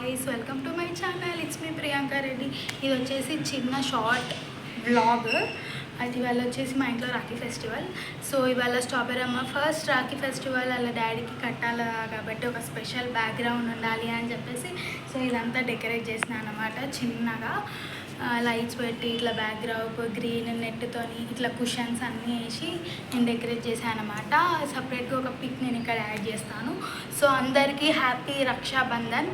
Guys, welcome to my channel. It's me Priyanka Reddy. ఇది వచ్చేసి చిన్న షార్ట్ వ్లాగ్. అది ఇవాళ వచ్చేసి మా ఇంట్లో రాఖీ ఫెస్టివల్. సో ఇవాళ స్ట్రాబెరీ అమ్మ ఫస్ట్ రాఖీ ఫెస్టివల్ వాళ్ళ డాడీకి కట్టాలి కాబట్టి ఒక స్పెషల్ బ్యాక్గ్రౌండ్ ఉండాలి అని చెప్పేసి సో ఇదంతా డెకరేట్ చేసిన అనమాట. చిన్నగా లైట్స్ పెట్టి ఇట్లా బ్యాక్గ్రౌండ్ గ్రీన్ నెట్తోని ఇట్లా కుషన్స్ అన్నీ వేసి నేను డెకరేట్ చేశాను అనమాట. సపరేట్గా ఒక పిక్ నేను ఇక్కడ యాడ్ చేస్తాను. సో అందరికీ హ్యాపీ రక్షాబంధన్.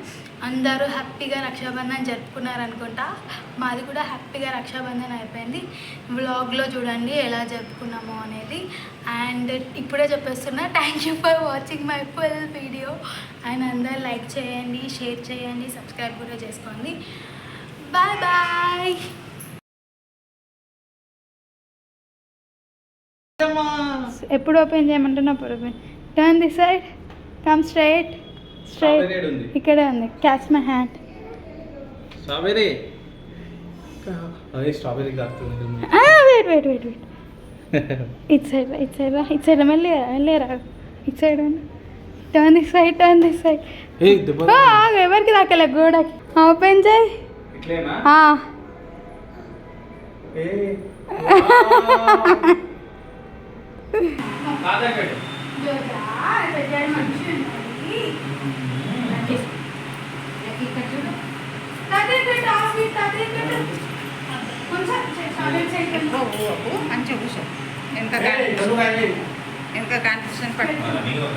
అందరూ హ్యాపీగా రక్షాబంధన్ జరుపుకున్నారనుకుంటా. మాది కూడా హ్యాపీగా రక్షాబంధన్ అయిపోయింది. వ్లాగ్లో చూడండి ఎలా జరుపుకున్నామో అనేది. అండ్ ఇప్పుడే చెప్పేస్తున్నా, thank you for watching my full video. And అందరూ లైక్ చేయండి, షేర్ చేయండి, సబ్స్క్రైబ్ కూడా చేసుకోండి. Bye bye. ఎప్పుడు ఓపెన్ చేయమంటున్నా open. Turn this side, come straight straight. ఇక్కడే ఉంది. Catch my hand. Strawberry. Strawberry కాస్తుంది. Wait wait wait wait. It side it side it side మెల్లిరా it side. Turn this side, turn this side. ఎవరికి దాకలే గోడకి. Open చేయి. మంచిగా కూర్చో. ఇంకా కాన్ఫిడెన్స్ పట్టు.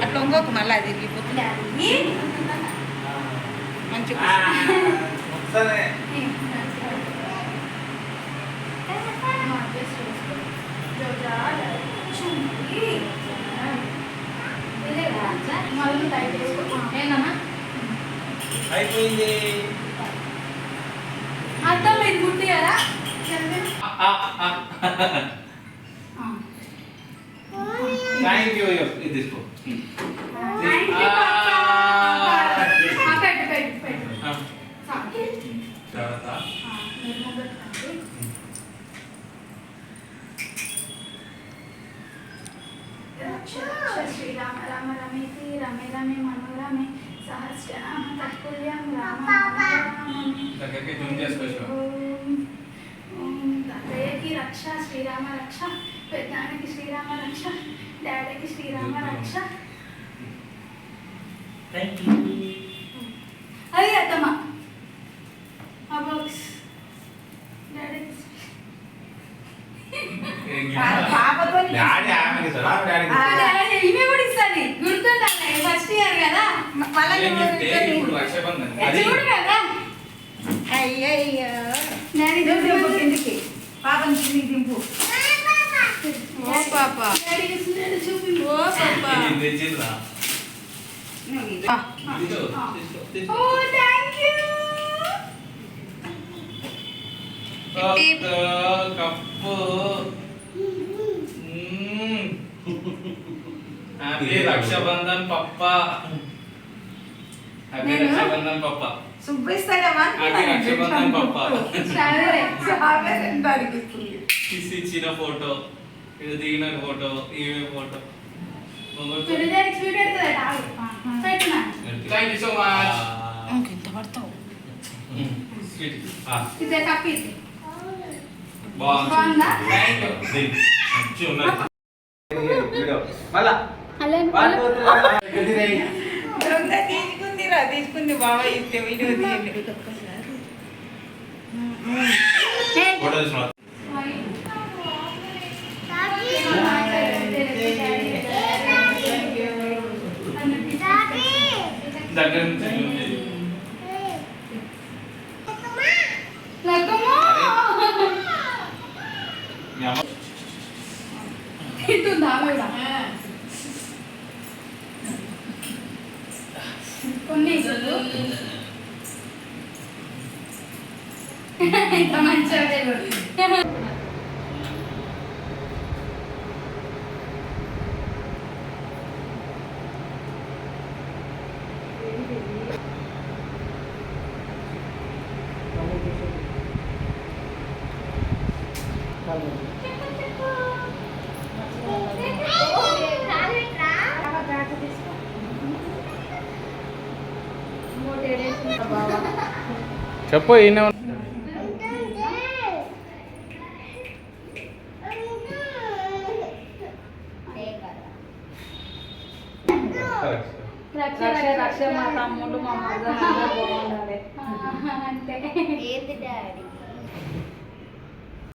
అట్లా ఇంకొక మళ్ళీ అది తిరిగిపోతుంది. మంచిగా అయిపోయింది. అర్థం మీరు గుర్తు కదా. Thank you. ఇది తీసుకో. శ్రీరామ రామ రమేతి రమే రమే మనోరమే సహస్రనామ తత్తుల్యం రామ తాతయ్యకి రక్ష శ్రీరామ రక్ష, పెద్దానికి శ్రీరామ రక్ష, డాడీకి శ్రీరామ రక్ష. అది అత్తమ్మ ఆ బాక్స్ డాడీకి. ఇవి కూడా ఇస్తుంది గుర్తుండాలి. ఫస్ట్ ఇయర్ కదా చూడు కదా. అయ్యయ్యో కిందికి పాపం కిందికి దింపు. ఓ పాప, చూపి. ఓ పాప. ఓ thank you. Cup. Happy Rakshabandhan పప్ప. హ్యాపీ రక్షాబంధన్ పప్ప. సుబ్బిస్తాడమ్మా. హ్యాపీ రక్షాబంధన్ పప్ప. కిస్ ఇచ్చిన ఫోటో, ఇది దిగిన ఫోటో, ఈమె photo. Thank you so much. ఇంత పడతావు. బాగుందా? తీసుకుంది బాబా. ఇస్తే వీడియో తీయండి. దగ్గర నుంచి కొన్ని ఇంత మంచిగా చెప్పు ఈయన రక్ష మా తమ్ముడు మా మదర్ అందరూ బాగుండాలి. అంతే. ఏంది డాడీ